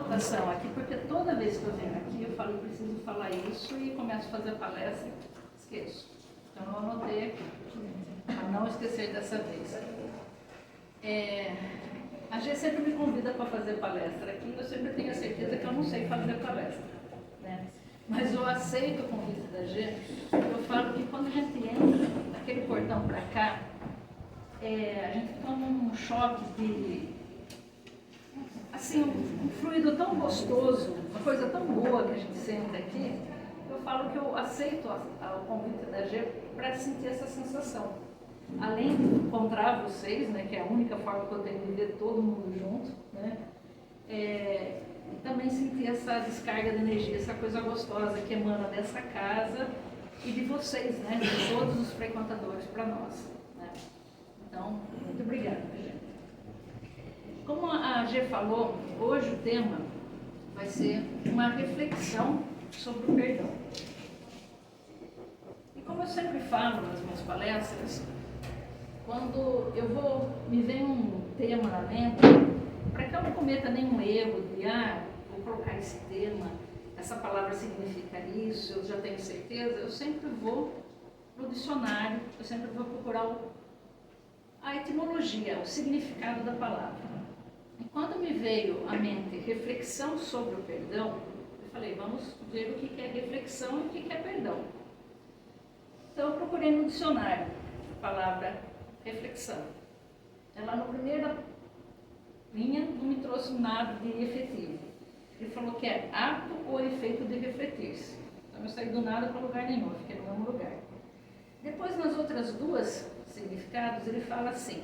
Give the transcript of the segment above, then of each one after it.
anotação aqui, porque toda vez que eu venho aqui, eu falo, eu preciso falar isso e começo a fazer a palestra, esqueço. Então eu anotei aqui, para não esquecer dessa vez. A G sempre me convida para fazer palestra aqui, eu sempre tenho a certeza que eu não sei fazer palestra, né? Mas eu aceito o convite da G, eu falo que quando a gente entra naquele portão para cá, a gente toma um choque de, assim, um fluido tão gostoso, uma coisa tão boa que a gente sente aqui, eu falo que eu aceito o convite da G para sentir essa sensação. Além de encontrar vocês, né, que é a única forma que eu tenho de ver todo mundo junto, né, e também sentir essa descarga de energia, essa coisa gostosa que emana dessa casa e de vocês, né, de todos os frequentadores para nós, né. Então, muito obrigada, gente. Como a G falou, hoje o tema vai ser uma reflexão sobre o perdão. E como eu sempre falo nas minhas palestras, quando me vem um tema na mente, para que eu não cometa nenhum erro de, vou colocar esse tema, essa palavra significa isso, eu já tenho certeza, eu sempre vou no dicionário, eu sempre vou procurar a etimologia, o significado da palavra. E quando me veio à mente reflexão sobre o perdão, eu falei, vamos ver o que é reflexão e o que é perdão. Então eu procurei no dicionário a palavra reflexão. Ela na primeira linha não me trouxe nada de efetivo. Ele falou que é ato ou efeito de refletir-se. Então eu saí do nada para lugar nenhum, eu fiquei no mesmo lugar. Depois nas outras duas significados ele fala assim,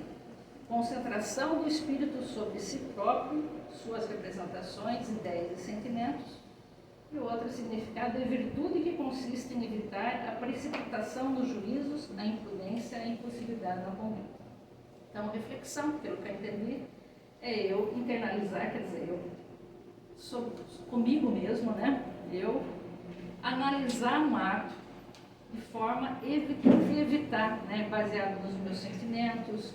concentração do espírito sobre si próprio, suas representações, ideias e sentimentos. E o outro significado é virtude que consiste em evitar a precipitação nos juízos, a imprudência e a impulsividade na conduta. Então, reflexão, pelo que eu entendi, é eu internalizar, quer dizer, eu comigo mesmo, né? Eu analisar um ato de forma de evitar, né? Baseado nos meus sentimentos,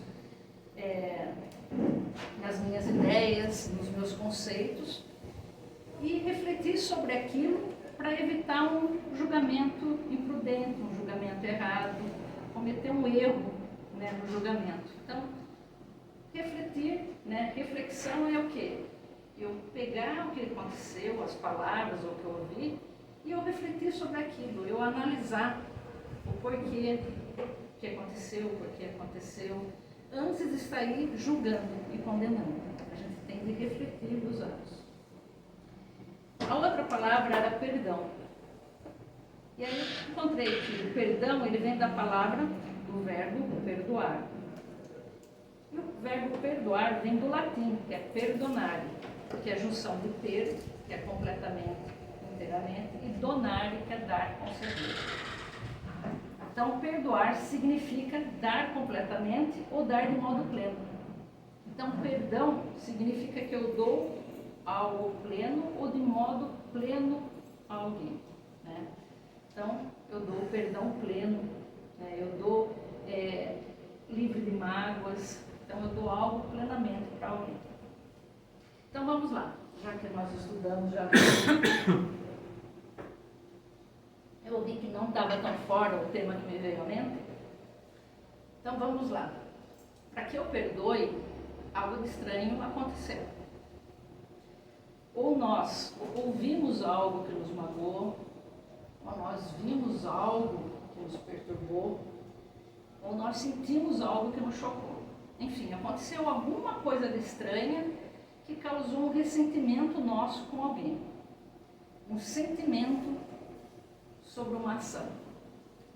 nas minhas ideias, nos meus conceitos, e refletir sobre aquilo para evitar um julgamento imprudente, um julgamento errado, cometer um erro, né, no julgamento. Então, refletir, né, reflexão é o quê? Eu pegar o que aconteceu, as palavras, o que eu ouvi, e eu refletir sobre aquilo, eu analisar o porquê que aconteceu, o porquê aconteceu, antes de sair julgando e condenando. A gente tem de refletir os atos. A outra palavra era perdão. E aí eu encontrei que o perdão ele vem da palavra, do verbo perdoar. E o verbo perdoar vem do latim, que é perdonare, que é a junção de per, que é completamente, inteiramente, e donare, que é dar, conceder. Então, perdoar significa dar completamente ou dar de modo pleno. Então, perdão significa que eu dou algo pleno ou de modo pleno a alguém, né? Então, eu dou perdão pleno, né? Eu dou livre de mágoas, então eu dou algo plenamente para alguém. Então vamos lá, já que nós estudamos, eu vi que não estava tão fora o tema que me veio à mente, então vamos lá. Para que eu perdoe, algo de estranho aconteceu. Ou nós ouvimos algo que nos magoou, ou nós vimos algo que nos perturbou, ou nós sentimos algo que nos chocou. Enfim, aconteceu alguma coisa de estranha que causou um ressentimento nosso com alguém. Um sentimento sobre uma ação.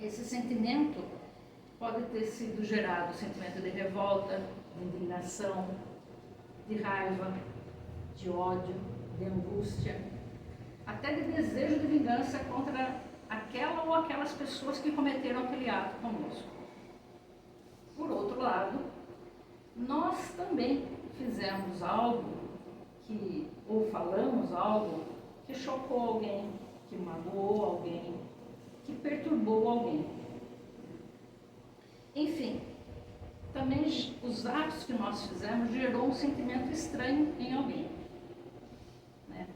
Esse sentimento pode ter sido gerado sentimento de revolta, de indignação, de raiva, de ódio, de angústia, até de desejo de vingança contra aquela ou aquelas pessoas que cometeram aquele ato conosco. Por outro lado, nós também fizemos algo ou falamos algo que chocou alguém, que magoou alguém, que perturbou alguém. Enfim, também os atos que nós fizemos gerou um sentimento estranho em alguém, né?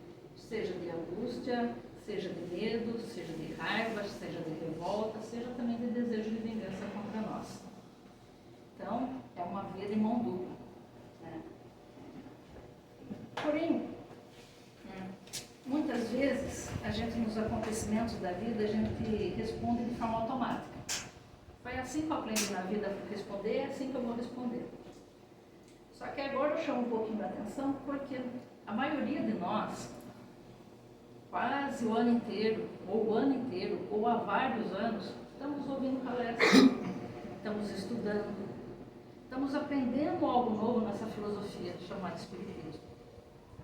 angústia, seja de medo, seja de raiva, seja de revolta, seja também de desejo de vingança contra nós. Então, é uma via de mão dupla, né? Porém, muitas vezes, a gente nos acontecimentos da vida, a gente responde de forma automática. Foi assim que eu aprendi na vida a responder, é assim que eu vou responder. Só que agora eu chamo um pouquinho a atenção, porque a maioria de nós, quase o ano inteiro, ou há vários anos, estamos ouvindo palestras, estamos estudando, estamos aprendendo algo novo nessa filosofia chamada Espiritismo.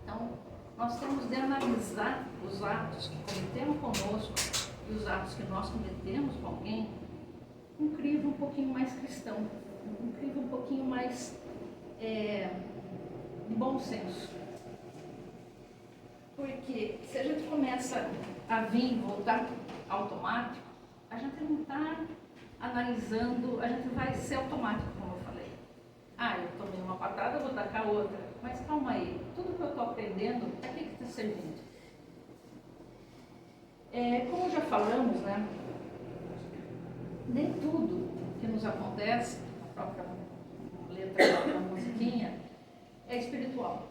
Então, nós temos de analisar os atos que cometemos conosco e os atos que nós cometemos com alguém com um crivo um pouquinho mais cristão, um crivo um pouquinho mais de bom senso. Porque se a gente começa a vir e voltar automático, a gente não está analisando, a gente vai ser automático, como eu falei. Eu tomei uma patada, vou tacar outra. Mas calma aí, tudo que eu estou aprendendo, para que está servindo? Como já falamos, né? Nem tudo que nos acontece, a própria letra da musiquinha, é espiritual.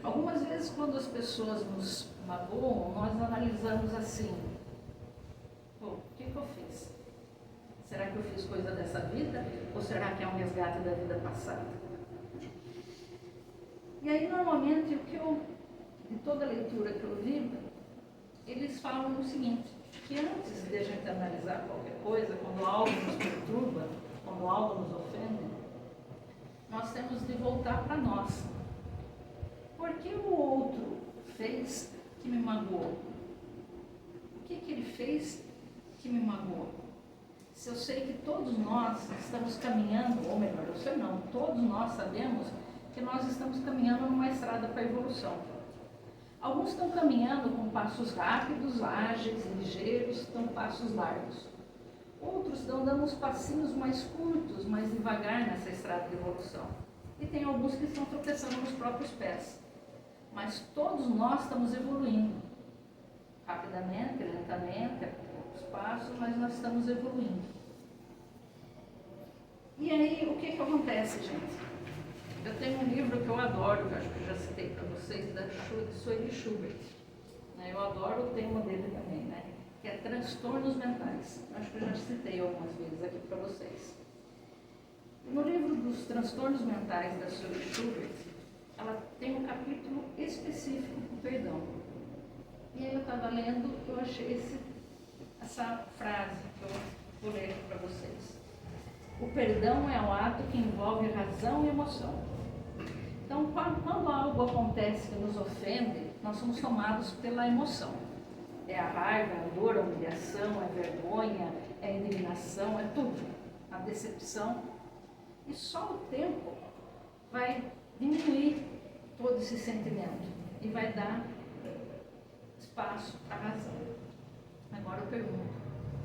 Algumas vezes, quando as pessoas nos magoam, nós analisamos assim: o que eu fiz? Será que eu fiz coisa dessa vida? Ou será que é um resgate da vida passada? E aí, normalmente, de toda a leitura que eu vi, eles falam o seguinte, que antes de a gente analisar qualquer coisa, quando algo nos perturba, quando algo nos ofende, nós temos de voltar para nós. Por que o outro fez que me magoou? O que ele fez que me magoou? Se eu sei que todos nós estamos caminhando, ou melhor, eu sei não, todos nós sabemos que nós estamos caminhando numa estrada para a evolução. Alguns estão caminhando com passos rápidos, ágeis, ligeiros, estão passos largos. Outros estão dando uns passinhos mais curtos, mais devagar nessa estrada de evolução. E tem alguns que estão tropeçando nos próprios pés. Mas todos nós estamos evoluindo. Rapidamente, lentamente, a poucos passos, mas nós estamos evoluindo. E aí, o que acontece, gente? Eu tenho um livro que eu adoro, que eu acho que eu já citei para vocês, da Sueli Schubert. Eu adoro o tema dele também, né? Que é Transtornos Mentais. Eu acho que eu já citei algumas vezes aqui para vocês. No livro dos Transtornos Mentais da Sueli Schubert, ela tem um capítulo específico para o perdão. E aí eu estava lendo, eu achei essa frase que eu vou ler aqui para vocês. O perdão é um ato que envolve razão e emoção. Então, quando algo acontece que nos ofende, nós somos tomados pela emoção. É a raiva, a dor, a humilhação, a vergonha, é a indignação, é tudo. A decepção. E só o tempo vai diminuir todo esse sentimento e vai dar espaço para a razão. Agora eu pergunto,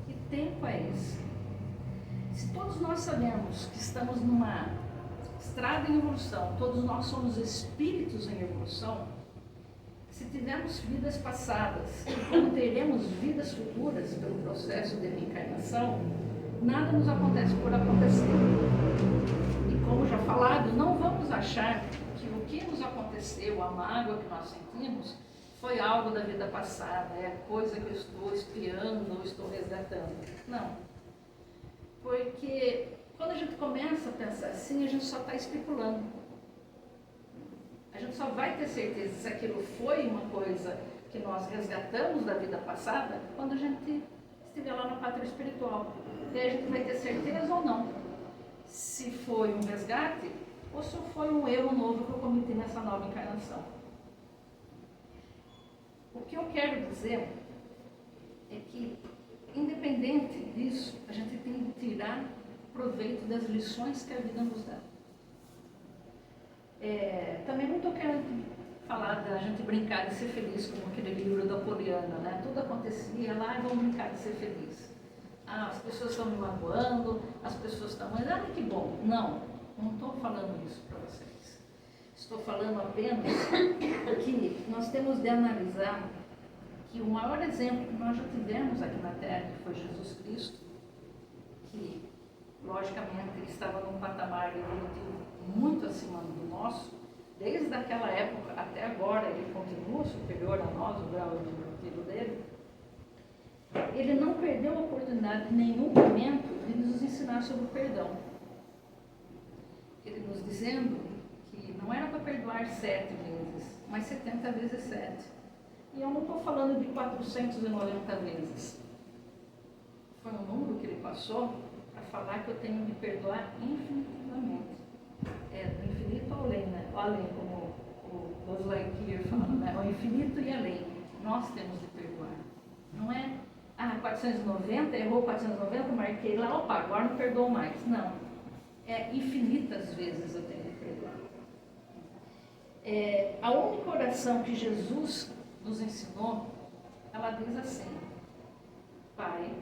que tempo é esse? Se todos nós sabemos que estamos numa estrada em evolução, todos nós somos espíritos em evolução, se tivermos vidas passadas, como teremos vidas futuras pelo processo de reencarnação, nada nos acontece por acontecer. E como já falado, não vamos achar que o que nos aconteceu, a mágoa que nós sentimos, foi algo da vida passada, é coisa que eu estou espiando ou estou resgatando. Não. Porque quando a gente começa a pensar assim, a gente só está especulando. A gente só vai ter certeza se aquilo foi uma coisa que nós resgatamos da vida passada quando a gente estiver lá na pátria espiritual. E aí a gente vai ter certeza ou não se foi um resgate ou se foi um erro novo que eu cometi nessa nova encarnação. O que eu quero dizer é que, independente disso, a gente tem que tirar proveito das lições que a vida nos dá. Também não estou querendo falar da gente brincar de ser feliz, como aquele livro da Poliana, né? Tudo acontecia lá e vamos brincar de ser feliz. As pessoas estão me magoando, as pessoas estão... que bom. Não estou falando isso para vocês. Estou falando apenas que nós temos de analisar que o maior exemplo que nós já tivemos aqui na Terra, que foi Jesus Cristo, que logicamente ele estava num patamar evolutivo muito acima do nosso, desde aquela época até agora ele continua superior a nós, o grau evolutivo dele. Ele não perdeu a oportunidade em nenhum momento de nos ensinar sobre o perdão. Ele nos dizendo que não era para perdoar 7 vezes, mas 70 vezes 7. E eu não estou falando de 490 vezes. Foi um número que ele passou para falar que eu tenho de perdoar infinitivamente. Do infinito ao além, né? O além, como o Buzz Lightyear fala, né? O infinito e além. Nós temos de perdoar. Não é, 490, errou 490, marquei lá, opa, agora não perdoo mais. Não. Infinitas vezes eu tenho de perdoar. A única oração que Jesus nos ensinou, ela diz assim: Pai,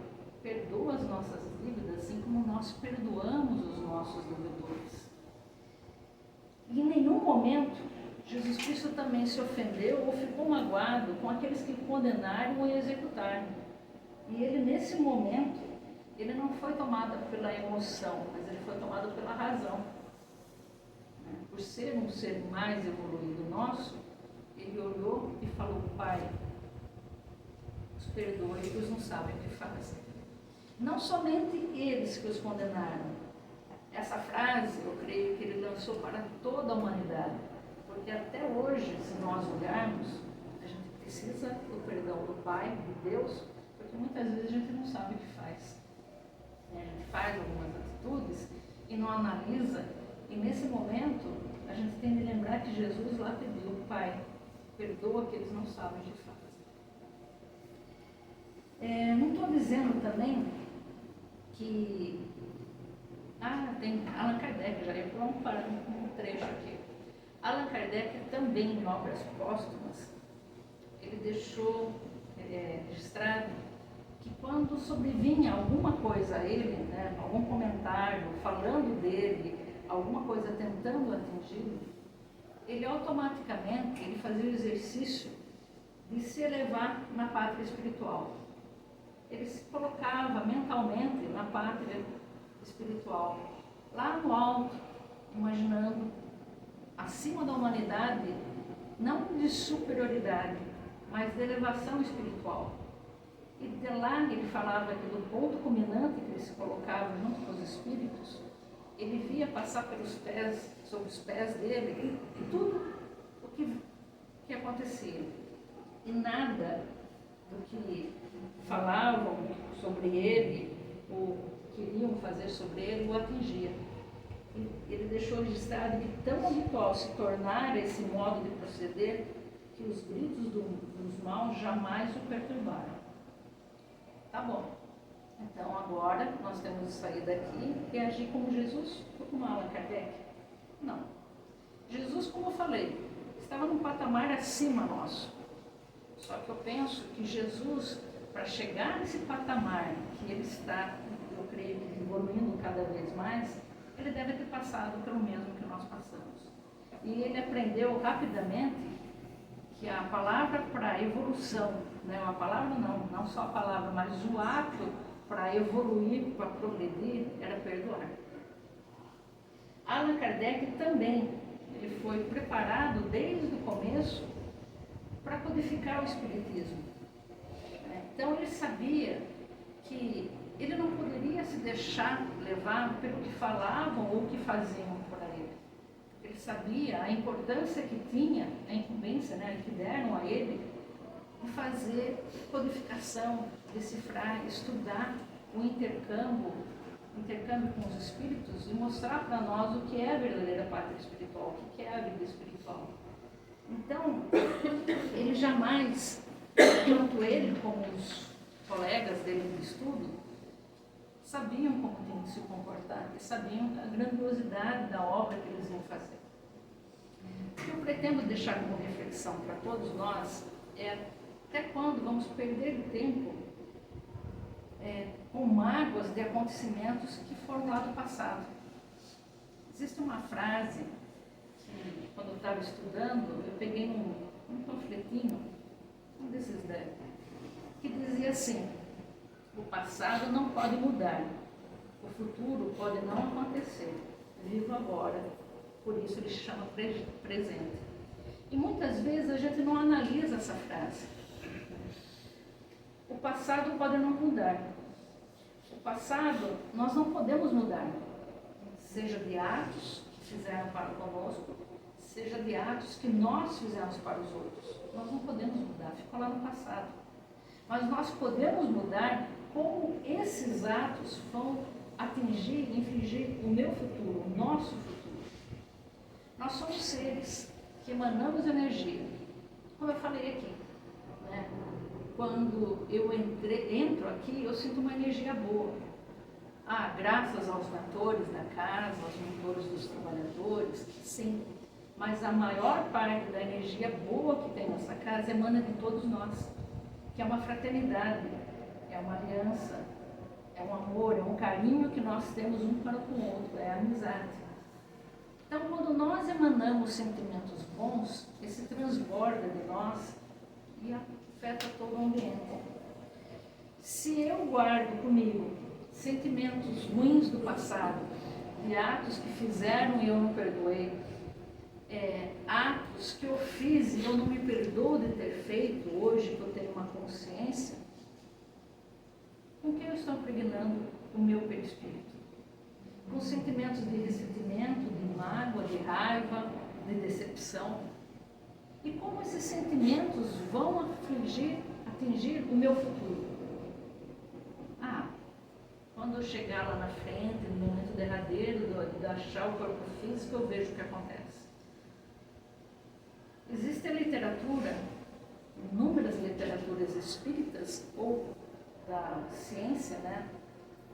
perdoa as nossas dívidas, assim como nós perdoamos os nossos devedores. E em nenhum momento Jesus Cristo também se ofendeu ou ficou magoado com aqueles que condenaram ou executaram. E ele, nesse momento, ele não foi tomado pela emoção, mas ele foi tomado pela razão. Por ser um ser mais evoluído nosso, ele olhou e falou: Pai, os perdoe, eles não sabem o que fazem. Não somente eles que os condenaram. Essa frase, eu creio que ele lançou para toda a humanidade. Porque até hoje, se nós olharmos, a gente precisa do perdão do Pai, de Deus, porque muitas vezes a gente não sabe o que faz. A gente faz algumas atitudes e não analisa. E nesse momento, a gente tem de lembrar que Jesus lá pediu: Pai, perdoa que eles não sabem o que fazem. Não estou dizendo também que... tem Allan Kardec, já ia pular um trecho aqui. Allan Kardec também, em obras póstumas, ele deixou registrado que quando sobrevinha alguma coisa a ele, né, algum comentário falando dele, alguma coisa tentando atingi-lo, ele automaticamente fazia o exercício de se elevar na pátria espiritual. Ele se colocava mentalmente na pátria espiritual, lá no alto, imaginando acima da humanidade, não de superioridade, mas de elevação espiritual. E de lá ele falava que do ponto culminante que ele se colocava junto com os espíritos, ele via passar pelos pés, sobre os pés dele, tudo o que acontecia. E nada do que falavam sobre ele, ou queriam fazer sobre ele, o atingia. E ele deixou registrado que tão habitual se tornara esse modo de proceder, que os gritos dos maus jamais o perturbaram. Tá bom. Então agora nós temos de sair daqui e agir como Jesus ou como Allan Kardec? Não. Jesus, como eu falei, estava num patamar acima nosso. Só que eu penso que Jesus, para chegar nesse patamar que ele está, eu creio que evoluindo cada vez mais, ele deve ter passado pelo mesmo que nós passamos. E ele aprendeu rapidamente que a palavra para evolução, né, a palavra não só a palavra, mas o ato para evoluir, para progredir, era perdoar. Allan Kardec também, ele foi preparado desde o começo para codificar o Espiritismo. Então ele sabia que ele não poderia se deixar levar pelo que falavam ou que faziam para ele. Ele sabia a importância que tinha, a incumbência, né, que deram a ele, de fazer codificação, decifrar, estudar o intercâmbio com os espíritos e mostrar para nós o que é a verdadeira pátria espiritual, o que é a vida espiritual. Então, ele jamais, tanto ele como os colegas dele de estudo, sabiam como tinham que se comportar, e sabiam a grandiosidade da obra que eles iam fazer. O que eu pretendo deixar como reflexão para todos nós é até quando vamos perder tempo com mágoas de acontecimentos que foram lá do passado. Existe uma frase que, quando eu estava estudando, eu peguei um panfletinho, um desses assim, o passado não pode mudar, o futuro pode não acontecer, vivo agora, por isso ele chama presente. E muitas vezes a gente não analisa essa frase. O passado pode não mudar. O passado nós não podemos mudar, seja de atos que fizeram para conosco, seja de atos que nós fizemos para os outros. Nós não podemos mudar, ficou lá no passado. Mas nós podemos mudar como esses atos vão atingir, infligir o meu futuro, o nosso futuro. Nós somos seres que emanamos energia. Como eu falei aqui, né? Quando eu entro aqui, eu sinto uma energia boa. Graças aos mentores da casa, aos mentores dos trabalhadores, sim. Mas a maior parte da energia boa que tem nessa casa emana de todos nós, que é uma fraternidade, é uma aliança, é um amor, é um carinho que nós temos um para com o outro, é a amizade. Então, quando nós emanamos sentimentos bons, esse transborda de nós e afeta todo o ambiente. Se eu guardo comigo sentimentos ruins do passado, de atos que fizeram e eu não perdoei, atos que eu fiz e eu não me perdoo de ter feito hoje, que eu tenho uma consciência, com que eu estou impregnando o meu perispírito? Com sentimentos de ressentimento, de mágoa, de raiva, de decepção. E como esses sentimentos vão atingir o meu futuro? Quando eu chegar lá na frente, no momento derradeiro de achar o corpo físico, eu vejo o que acontece. Existe a literatura, inúmeras literaturas espíritas ou da ciência, né,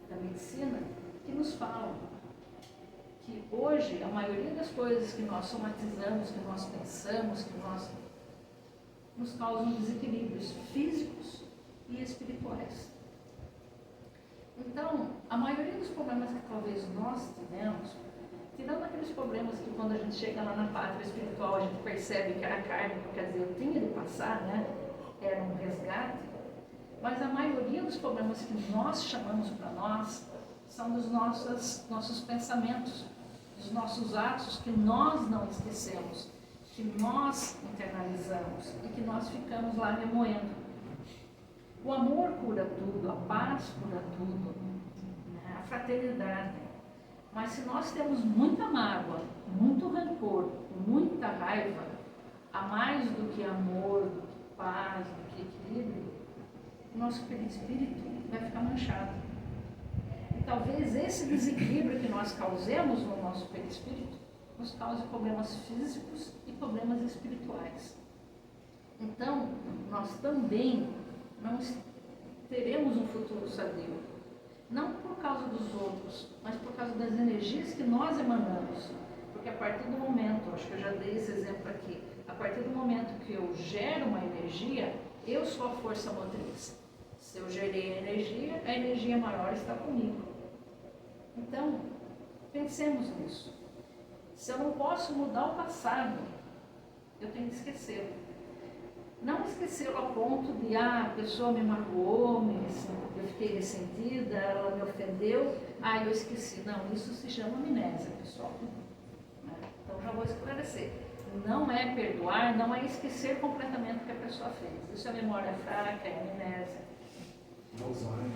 da medicina, que nos falam que hoje a maioria das coisas que nós somatizamos, que nós pensamos, que nos causam desequilíbrios físicos e espirituais. Então, a maioria dos problemas que talvez nós tivemos, tirando aqueles problemas que quando a gente chega lá na pátria espiritual a gente percebe que era carne, quer dizer, eu tinha de passar, né? Era um resgate, mas a maioria dos problemas que nós chamamos para nós são dos nossos pensamentos, dos nossos atos que nós não esquecemos, que nós internalizamos e que nós ficamos lá remoendo. O amor cura tudo, a paz cura tudo, né? A fraternidade. Mas se nós temos muita mágoa, muito rancor, muita raiva, a mais do que amor, do que paz, do que equilíbrio, o nosso perispírito vai ficar manchado. E talvez esse desequilíbrio que nós causemos no nosso perispírito nos cause problemas físicos e problemas espirituais. Então, nós também não teremos um futuro sadio. Não por causa dos outros, mas por causa das energias que nós emanamos. Porque a partir do momento, acho que eu já dei esse exemplo aqui, a partir do momento que eu gero uma energia, eu sou a força motriz. Se eu gerei a energia maior está comigo. Então, pensemos nisso. Se eu não posso mudar o passado, eu tenho que esquecê-lo. Não esquecê-lo a ponto de, a pessoa me magoou, eu fiquei ressentida, ela me ofendeu, eu esqueci. Não, isso se chama amnésia, pessoal. Então já vou esclarecer. Não é perdoar, não é esquecer completamente o que a pessoa fez. Isso é memória fraca, é amnésia.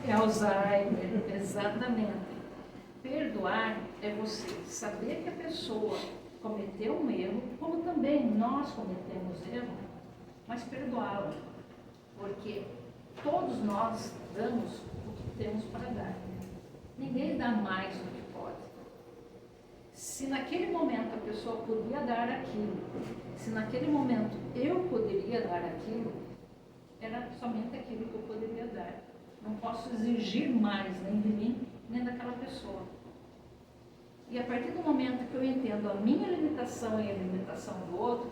É Alzheimer, exatamente. Perdoar é você saber que a pessoa cometeu um erro, como também nós cometemos erro, mas perdoá-la, porque todos nós damos o que temos para dar. Ninguém dá mais do que pode. Se naquele momento a pessoa podia dar aquilo, se naquele momento eu poderia dar aquilo, era somente aquilo que eu poderia dar. Não posso exigir mais nem de mim, nem daquela pessoa. E a partir do momento que eu entendo a minha limitação e a limitação do outro,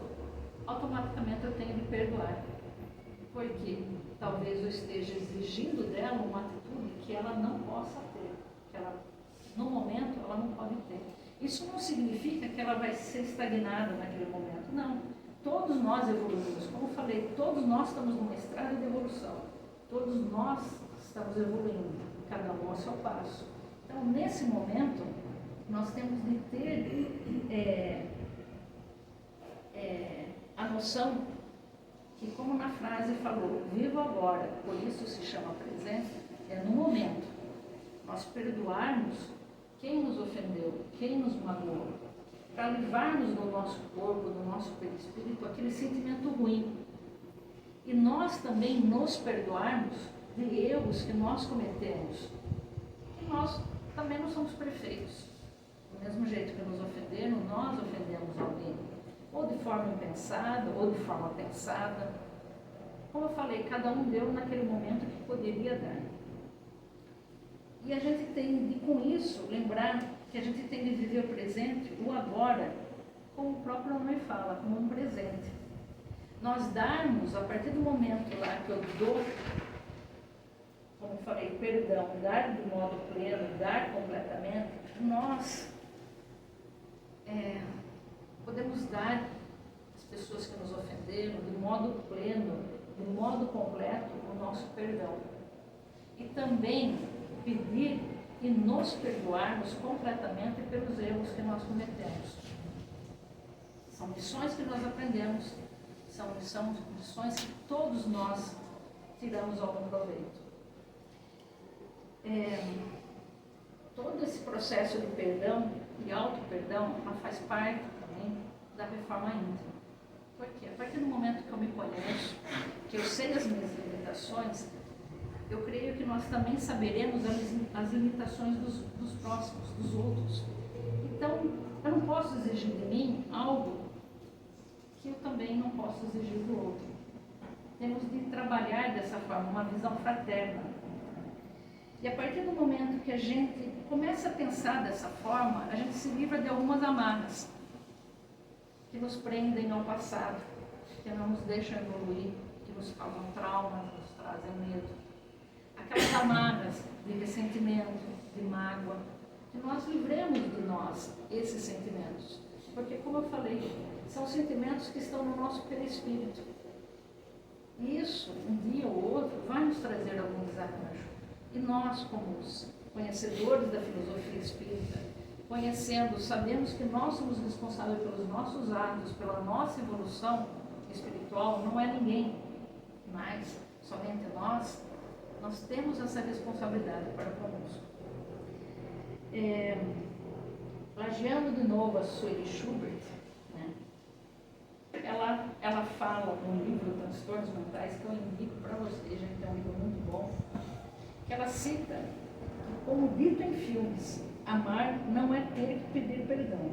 automaticamente eu tenho de perdoar. Porque talvez eu esteja exigindo dela uma atitude que ela não possa ter, que ela, no momento, ela não pode ter. Isso não significa que ela vai ser estagnada naquele momento, não. Todos nós evoluímos, como eu falei, todos nós estamos numa estrada de evolução. Todos nós estamos evoluindo, cada um ao seu passo. Então, nesse momento, nós temos de ter a noção que, como na frase falou, vivo agora, por isso se chama presente, é no momento. Nós perdoarmos quem nos ofendeu, quem nos magoou, para levarmos no nosso corpo, no nosso perispírito, aquele sentimento ruim. E nós também nos perdoarmos de erros que nós cometemos. E nós também não somos perfeitos. Do mesmo jeito que nos ofenderam, nós ofendemos alguém. Ou de forma impensada, ou de forma pensada. Como eu falei, cada um deu naquele momento que poderia dar. E a gente tem de, com isso, lembrar que a gente tem de viver o presente, o agora, como o próprio nome fala, como um presente. Nós darmos, a partir do momento lá que eu dou, como eu falei, perdão, dar de modo pleno, dar completamente, nós podemos dar às pessoas que nos ofenderam de modo pleno, de modo completo, o nosso perdão. E também pedir e nos perdoarmos completamente pelos erros que nós cometemos. São lições que nós aprendemos, são lições que todos nós tiramos algum proveito. Todo esse processo de perdão e auto-perdão faz parte também da reforma íntima. Por quê? A partir do momento que eu me conheço, que eu sei as minhas limitações, eu creio que nós também saberemos as limitações dos próximos, dos outros. Então, eu não posso exigir de mim algo que eu também não posso exigir do outro. Temos de trabalhar dessa forma, uma visão fraterna. E a partir do momento que a gente começa a pensar dessa forma, a gente se livra de algumas amarras que nos prendem ao passado, que não nos deixam evoluir, que nos causam traumas, nos trazem medo. Aquelas amarras de ressentimento, de mágoa, que nós livremos de nós esses sentimentos. Porque, como eu falei, são sentimentos que estão no nosso perispírito. E isso, um dia ou outro, vai nos trazer algum desarranjo. E nós, como os conhecedores da filosofia espírita, conhecendo, sabemos que nós somos responsáveis pelos nossos atos, pela nossa evolução espiritual, não é ninguém, mas somente nós temos essa responsabilidade para conosco. Plagiando de novo a Sueli Schubert, né? Ela fala no livro Transtornos Mentais, que eu indico para vocês, gente, é um livro muito bom, que ela cita que, como dito em filmes, amar não é ter que pedir perdão.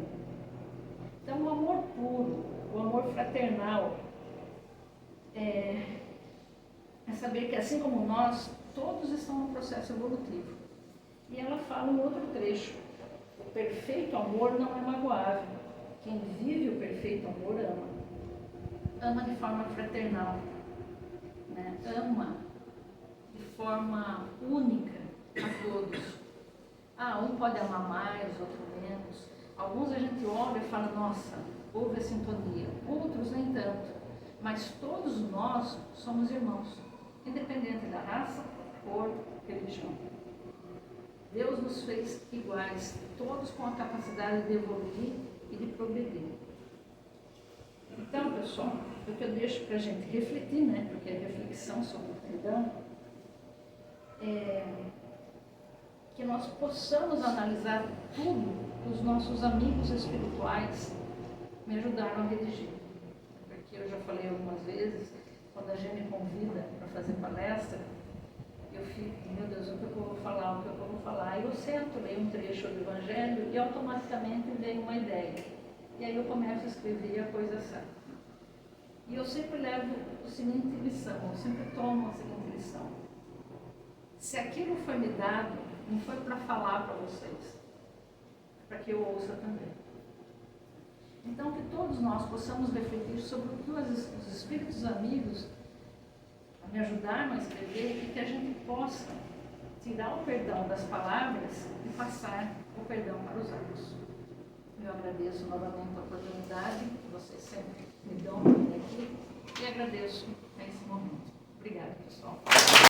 Então, o amor puro, o amor fraternal, é saber que, assim como nós, todos estão no processo evolutivo. E ela fala um outro trecho: o perfeito amor não é magoável. Quem vive o perfeito amor ama. Ama de forma fraternal, né? Ama de forma única a todos. Um pode amar mais, outro menos. Alguns a gente olha e fala, nossa, houve a sintonia. Outros nem tanto. Mas todos nós somos irmãos, independente da raça, cor, religião. Deus nos fez iguais, todos com a capacidade de evoluir e de progredir. Então, pessoal, o que eu deixo para a gente refletir, né, porque é reflexão sobre o perdão, que nós possamos analisar tudo que os nossos amigos espirituais me ajudaram a redigir. Porque eu já falei algumas vezes, quando a gente me convida para fazer palestra, eu fico, meu Deus, o que eu vou falar, o que eu vou falar. E eu sento, leio um trecho do Evangelho e automaticamente vem uma ideia. E aí eu começo a escrever a coisa certa. E eu sempre levo a seguinte lição, eu sempre tomo a seguinte lição. Se aquilo foi me dado, não foi para falar para vocês, é para que eu ouça também. Então, que todos nós possamos refletir sobre o que os espíritos amigos me ajudaram a escrever e que a gente possa tirar o perdão das palavras e passar o perdão para os atos. Eu agradeço novamente a oportunidade que vocês sempre me dão aqui e agradeço a esse momento. Obrigada, pessoal.